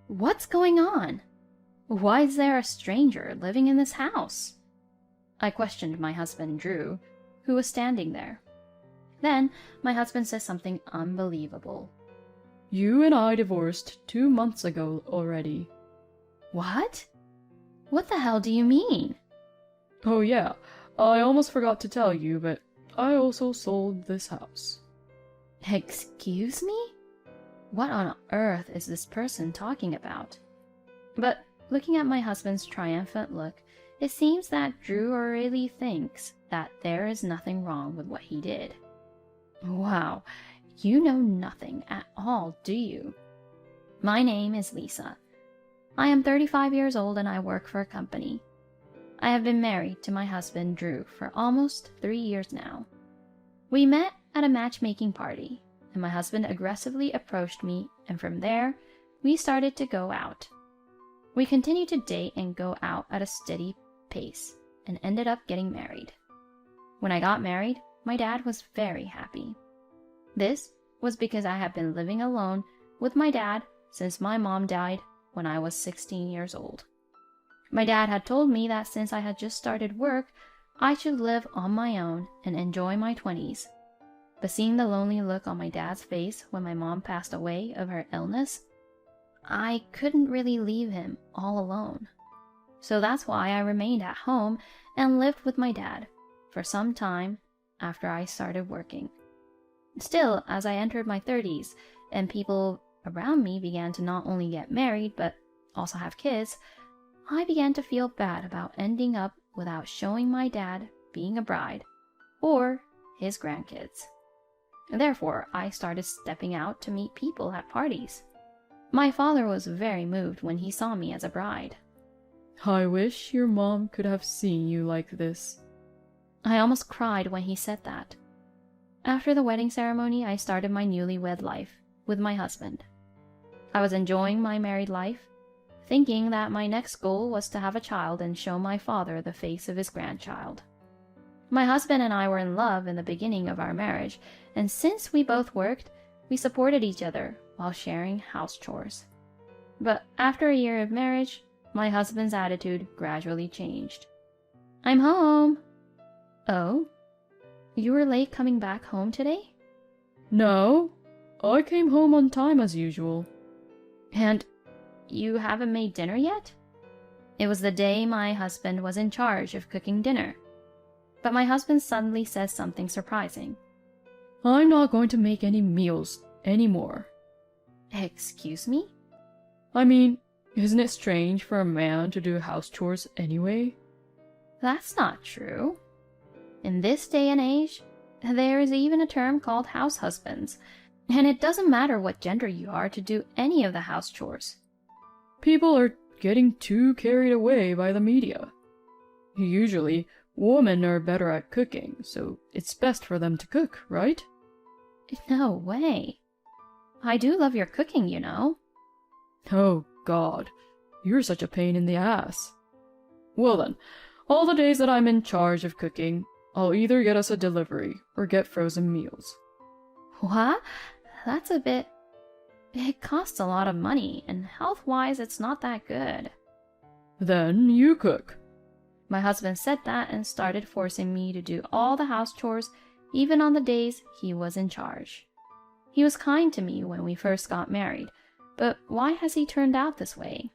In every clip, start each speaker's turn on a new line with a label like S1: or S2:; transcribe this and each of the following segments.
S1: What's going on? Why is there a stranger living in this house? I questioned my husband, Drew, who was standing there. Then my husband said something unbelievable.
S2: You and I divorced 2 months ago already.
S1: What? What the hell do you mean?
S2: Oh yeah, I almost forgot to tell you, but I also sold this house.
S1: Excuse me? What on earth is this person talking about? But looking at my husband's triumphant look, it seems that Drew really thinks that there is nothing wrong with what he did. Wow, you know nothing at all, do you? My name is Lisa. I am 35 years old and I work for a company. I have been married to my husband, Drew, for almost 3 years now. We met at a matchmaking party, and my husband aggressively approached me, and from there, we started to go out. We continued to date and go out at a steady pace, and ended up getting married. When I got married, my dad was very happy. This was because I had been living alone with my dad since my mom died when I was 16 years old. My dad had told me that since I had just started work, I should live on my own and enjoy my 20s. But seeing the lonely look on my dad's face when my mom passed away of her illness, I couldn't really leave him all alone. So that's why I remained at home and lived with my dad for some time after I started working. Still, as I entered my 30s and people around me began to not only get married but also have kids, I began to feel bad about ending up without showing my dad being a bride or his grandkids. Therefore, I started stepping out to meet people at parties. My father was very moved when he saw me as a bride.
S2: I wish your mom could have seen you like this.
S1: I almost cried when he said that. After the wedding ceremony, I started my newlywed life with my husband. I was enjoying my married life, thinking that my next goal was to have a child and show my father the face of his grandchild. My husband and I were in love in the beginning of our marriage, and since we both worked, we supported each other while sharing house chores. But after a year of marriage, my husband's attitude gradually changed. I'm home. Oh? You were late coming back home today?
S2: No, I came home on time as usual.
S1: And you haven't made dinner yet? It was the day my husband was in charge of cooking dinner. But my husband suddenly says something surprising.
S2: I'm not going to make any meals anymore.
S1: Excuse me?
S2: I mean, isn't it strange for a man to do house chores anyway?
S1: That's not true. In this day and age, there is even a term called house husbands, and it doesn't matter what gender you are to do any of the house chores.
S2: People are getting too carried away by the media. Usually, women are better at cooking, so it's best for them to cook, right?
S1: No way. I do love your cooking, you know.
S2: Oh, God. You're such a pain in the ass. Well then, all the days that I'm in charge of cooking, I'll either get us a delivery or get frozen meals.
S1: What? That's a bit... It costs a lot of money, and health-wise it's not that good.
S2: Then you cook.
S1: My husband said that and started forcing me to do all the house chores, even on the days he was in charge. He was kind to me when we first got married, but why has he turned out this way?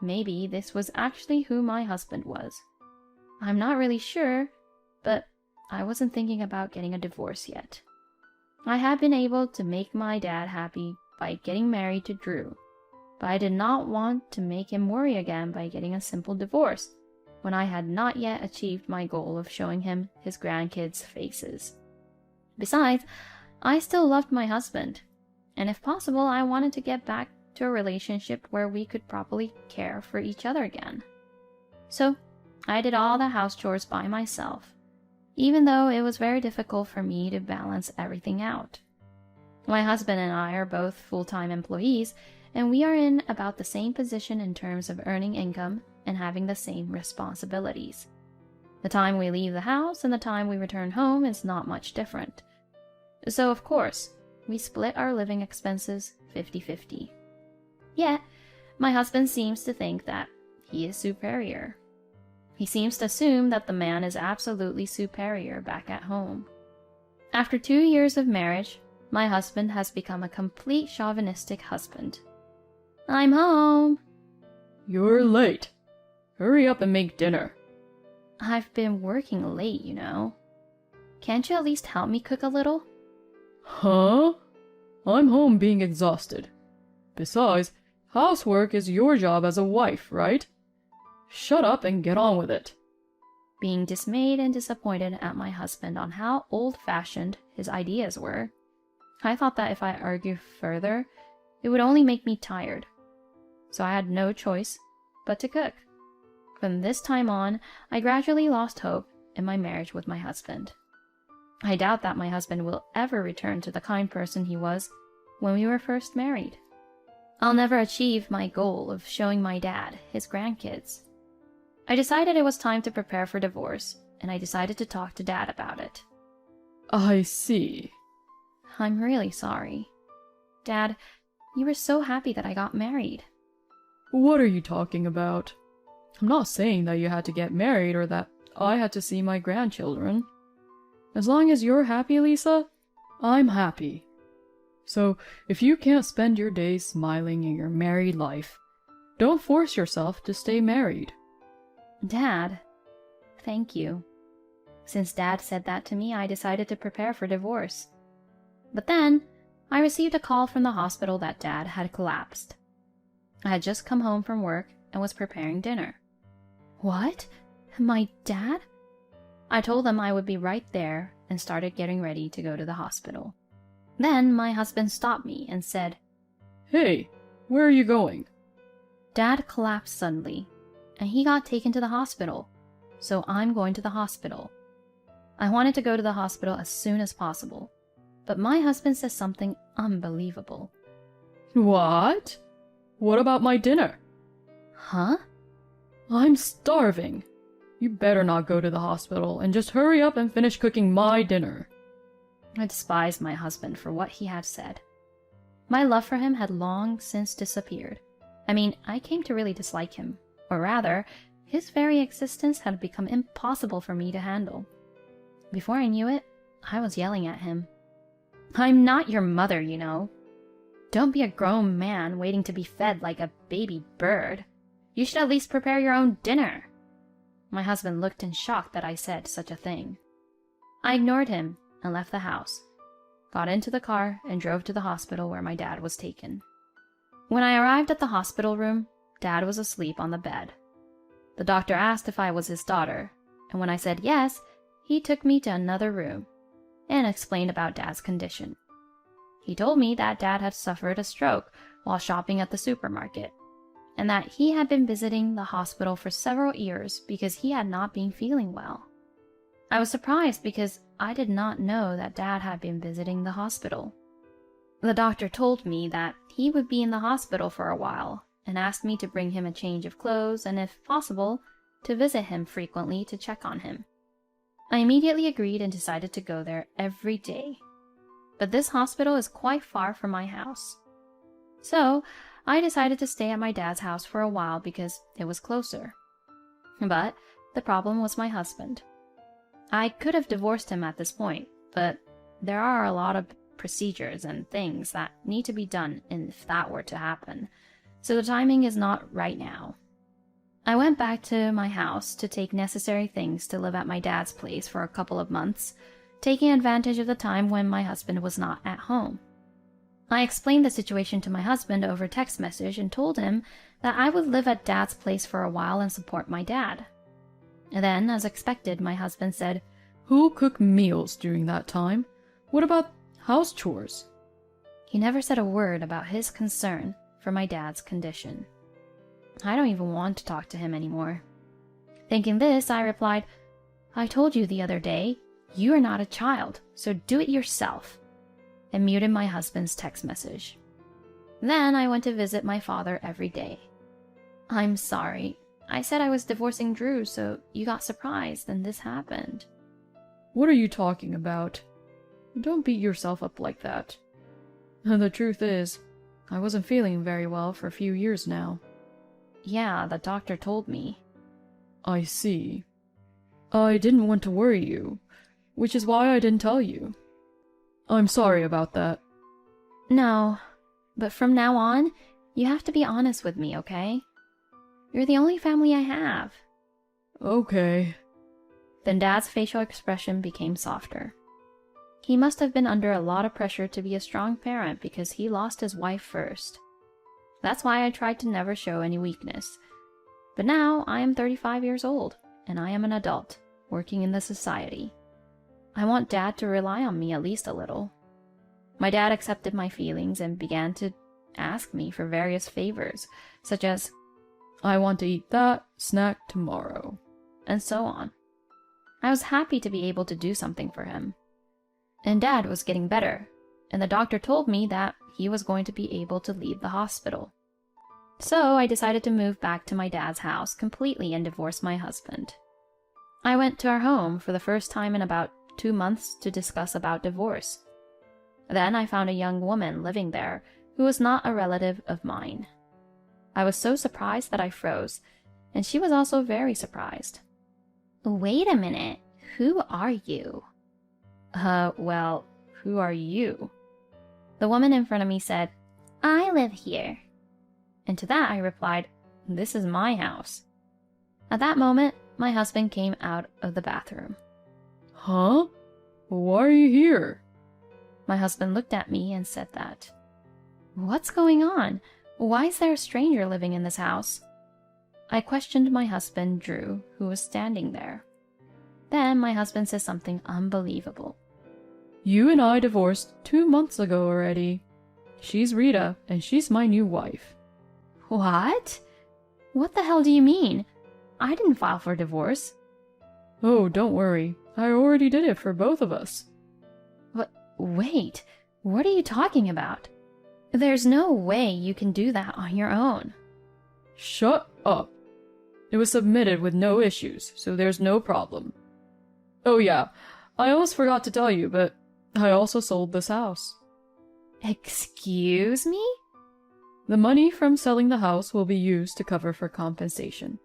S1: Maybe this was actually who my husband was. I'm not really sure, but I wasn't thinking about getting a divorce yet. I had been able to make my dad happy by getting married to Drew, but I did not want to make him worry again by getting a simple divorce when I had not yet achieved my goal of showing him his grandkids' faces. Besides, I still loved my husband, and if possible, I wanted to get back to a relationship where we could properly care for each other again. So, I did all the house chores by myself, even though it was very difficult for me to balance everything out. My husband and I are both full-time employees, and we are in about the same position in terms of earning income and having the same responsibilities. The time we leave the house and the time we return home is not much different. So, of course, we split our living expenses 50-50. Yet, My husband seems to think that he is superior. He seems to assume that the man is absolutely superior back at home. After 2 years of marriage, my husband has become a complete chauvinistic husband. I'm home.
S2: You're late. Hurry up and make dinner.
S1: I've been working late, you know. Can't you at least help me cook a little?
S2: Huh? I'm home being exhausted. Besides, housework is your job as a wife, right? Shut up and get on with it.
S1: Being dismayed and disappointed at my husband on how old-fashioned his ideas were, I thought that if I argued further, it would only make me tired. So I had no choice but to cook. From this time on, I gradually lost hope in my marriage with my husband. I doubt that my husband will ever return to the kind person he was when we were first married. I'll never achieve my goal of showing my dad his grandkids. I decided it was time to prepare for divorce, and I decided to talk to Dad about it.
S2: I see.
S1: I'm really sorry. Dad, you were so happy that I got married.
S2: What are you talking about? I'm not saying that you had to get married or that I had to see my grandchildren. As long as you're happy, Lisa, I'm happy. So, if you can't spend your days smiling in your married life, don't force yourself to stay married.
S1: Dad, thank you. Since Dad said that to me, I decided to prepare for divorce. But then, I received a call from the hospital that Dad had collapsed. I had just come home from work and was preparing dinner. What? My dad? I told them I would be right there and started getting ready to go to the hospital. Then my husband stopped me and said,
S2: Hey, where are you going?
S1: Dad collapsed suddenly, and he got taken to the hospital, so I'm going to the hospital. I wanted to go to the hospital as soon as possible, but my husband says something unbelievable.
S2: What? What about my dinner?
S1: Huh?
S2: I'm starving. You better not go to the hospital and just hurry up and finish cooking my dinner.
S1: I despised my husband for what he had said. My love for him had long since disappeared. I mean, I came to really dislike him, or rather, his very existence had become impossible for me to handle. Before I knew it, I was yelling at him. I'm not your mother, you know. Don't be a grown man waiting to be fed like a baby bird. You should at least prepare your own dinner. My husband looked in shock that I said such a thing. I ignored him and left the house, got into the car, and drove to the hospital where my dad was taken. When I arrived at the hospital room, Dad was asleep on the bed. The doctor asked if I was his daughter, and when I said yes, he took me to another room and explained about Dad's condition. He told me that Dad had suffered a stroke while shopping at the supermarket, and that he had been visiting the hospital for several years because he had not been feeling well. I was surprised because I did not know that Dad had been visiting the hospital. The doctor told me that he would be in the hospital for a while and asked me to bring him a change of clothes and, if possible, to visit him frequently to check on him. I immediately agreed and decided to go there every day. But this hospital is quite far from my house. So, I decided to stay at my dad's house for a while because it was closer. But the problem was my husband. I could have divorced him at this point, but there are a lot of procedures and things that need to be done if that were to happen, so the timing is not right now. I went back to my house to take necessary things to live at my dad's place for a couple of months, taking advantage of the time when my husband was not at home. I explained the situation to my husband over text message and told him that I would live at Dad's place for a while and support my dad. And then, as expected, my husband said,
S2: Who cooked meals during that time? What about house chores?
S1: He never said a word about his concern for my dad's condition. I don't even want to talk to him anymore. Thinking this, I replied, I told you the other day, you are not a child, so do it yourself, and muted my husband's text message. Then I went to visit my father every day. I'm sorry. I said I was divorcing Drew, so you got surprised and this happened.
S2: What are you talking about? Don't beat yourself up like that. The truth is, I wasn't feeling very well for a few years now.
S1: Yeah, the doctor told me.
S2: I see. I didn't want to worry you, which is why I didn't tell you. I'm sorry about that.
S1: No, but from now on, you have to be honest with me, okay? You're the only family I have.
S2: Okay.
S1: Then Dad's facial expression became softer. He must have been under a lot of pressure to be a strong parent because he lost his wife first. That's why I tried to never show any weakness. But now I am 35 years old, and I am an adult, working in the society. I want Dad to rely on me at least a little. My dad accepted my feelings and began to ask me for various favors, such as,
S2: I want to eat that snack tomorrow.
S1: And so on. I was happy to be able to do something for him. And Dad was getting better, and the doctor told me that he was going to be able to leave the hospital. So I decided to move back to my dad's house completely and divorce my husband. I went to our home for the first time in about 2 months to discuss about divorce. Then I found a young woman living there who was not a relative of mine. I was so surprised that I froze, and she was also very surprised. Wait a minute, who are you? Well, who are you? The woman in front of me said, I live here. And to that I replied, this is my house. At that moment, my husband came out of the bathroom.
S2: Huh? Why are you here?
S1: My husband looked at me and said that. What's going on? Why is there a stranger living in this house? I questioned my husband, Drew, who was standing there. Then my husband said something unbelievable.
S2: You and I divorced 2 months ago already. She's Rita, and she's my new wife.
S1: What? What the hell do you mean? I didn't file for divorce.
S2: Oh, don't worry. I already did it for both of us.
S1: But wait, what are you talking about? There's no way you can do that on your own.
S2: Shut up. It was submitted with no issues, so there's no problem. Oh yeah, I almost forgot to tell you, but I also sold this house.
S1: Excuse me?
S2: The money from selling the house will be used to cover for compensation.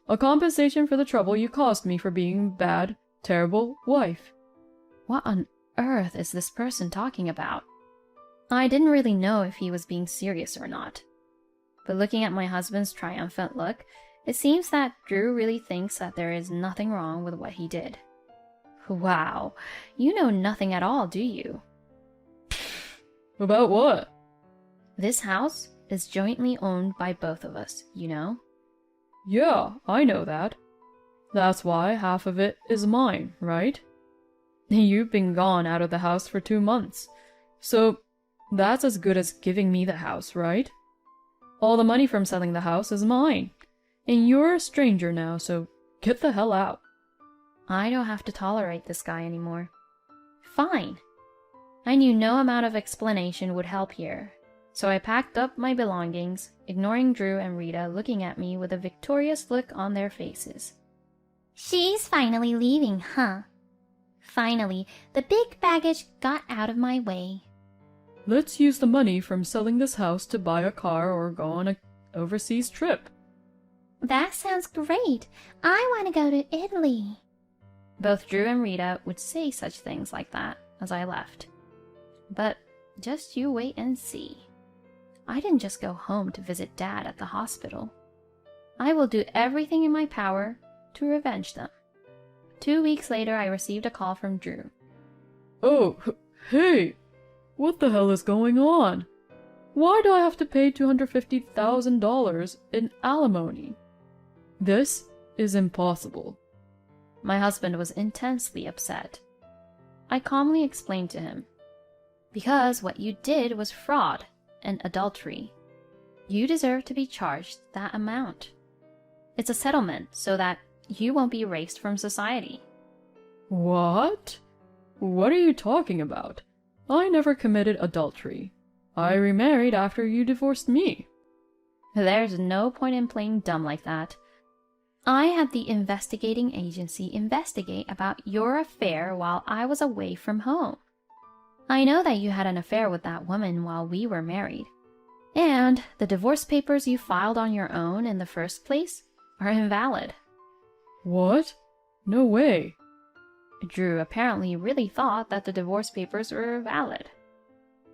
S2: A compensation for the trouble you caused me for being a bad, terrible wife.
S1: What on earth is this person talking about? I didn't really know if he was being serious or not. But looking at my husband's triumphant look, it seems that Drew really thinks that there is nothing wrong with what he did. Wow, you know nothing at all, do you?
S2: About what?
S1: This house is jointly owned by both of us, you know?
S2: Yeah, I know that. That's why half of it is mine, right? You've been gone out of the house for 2 months, so that's as good as giving me the house, right? All the money from selling the house is mine, and you're a stranger now, so get the hell out.
S1: I don't have to tolerate this guy anymore. Fine. I knew no amount of explanation would help here, so I packed up my belongings, ignoring Drew and Rita looking at me with a victorious look on their faces. She's finally leaving, huh? Finally, the big baggage got out of my way.
S2: Let's use the money from selling this house to buy a car or go on an overseas trip.
S1: That sounds great. I want to go to Italy. Both Drew and Rita would say such things like that as I left. But just you wait and see. I didn't just go home to visit Dad at the hospital. I will do everything in my power to revenge them. 2 weeks later, I received a call from Drew.
S2: Oh, hey! What the hell is going on? Why do I have to pay $250,000 in alimony? This is impossible.
S1: My husband was intensely upset. I calmly explained to him. Because what you did was fraud and adultery. You deserve to be charged that amount. It's a settlement so that you won't be erased from society.
S2: What? What are you talking about? I never committed adultery. I remarried after you divorced me.
S1: There's no point in playing dumb like that. I had the investigating agency investigate about your affair while I was away from home. I know that you had an affair with that woman while we were married. And the divorce papers you filed on your own in the first place are invalid.
S2: What? No way.
S1: Drew apparently really thought that the divorce papers were valid.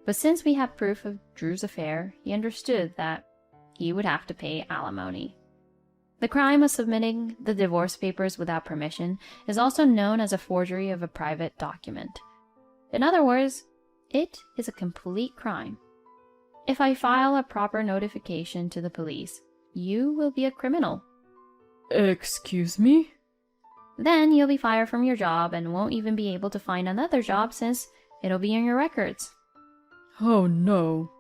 S1: But since we have proof of Drew's affair, he understood that he would have to pay alimony. The crime of submitting the divorce papers without permission is also known as a forgery of a private document. In other words, it is a complete crime. If I file a proper notification to the police, you will be a criminal.
S2: Excuse me?
S1: Then you'll be fired from your job and won't even be able to find another job since it'll be in your records.
S2: Oh no.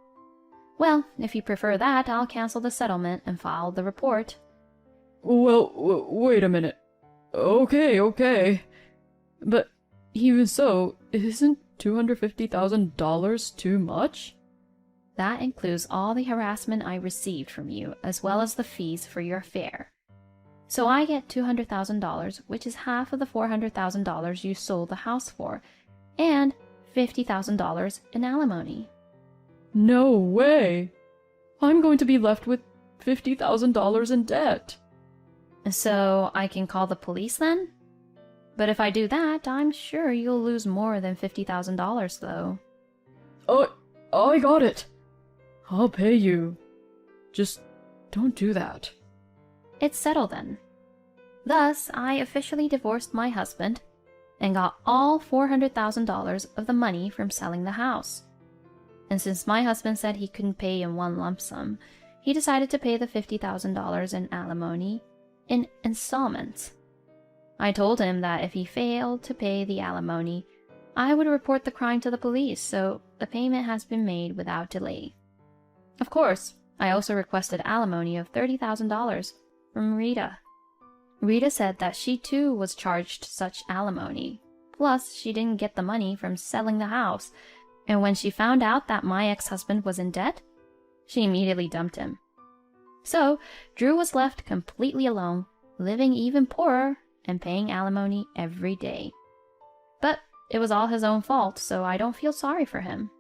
S1: Well, if you prefer that, I'll cancel the settlement and file the report.
S2: Well, wait a minute. Okay. But even so, isn't $250,000 too much?
S1: That includes all the harassment I received from you, as well as the fees for your affair. So I get $200,000, which is half of the $400,000 you sold the house for, and $50,000 in alimony.
S2: No way! I'm going to be left with $50,000 in debt.
S1: So I can call the police then? But if I do that, I'm sure you'll lose more than $50,000 though.
S2: I got it! I'll pay you. Just don't do that.
S1: It's settled then. Thus, I officially divorced my husband and got all $400,000 of the money from selling the house. And since my husband said he couldn't pay in one lump sum, he decided to pay the $50,000 in alimony in installments. I told him that if he failed to pay the alimony, I would report the crime to the police, so the payment has been made without delay. Of course, I also requested alimony of $30,000 from Rita. Rita said that she too was charged such alimony, plus she didn't get the money from selling the house, and when she found out that my ex-husband was in debt, she immediately dumped him. So, Drew was left completely alone, living even poorer and paying alimony every day. But it was all his own fault, so I don't feel sorry for him.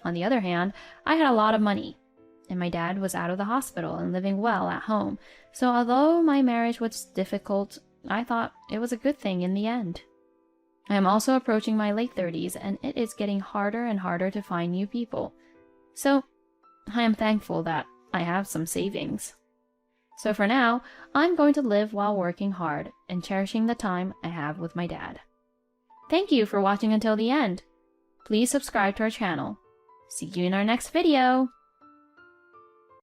S1: On the other hand, I had a lot of money, and my dad was out of the hospital and living well at home, so although my marriage was difficult, I thought it was a good thing in the end. I am also approaching my late 30s, and it is getting harder and harder to find new people. So, I am thankful that I have some savings. So for now, I'm going to live while working hard and cherishing the time I have with my dad. Thank you for watching until the end. Please subscribe to our channel. See you in our next video.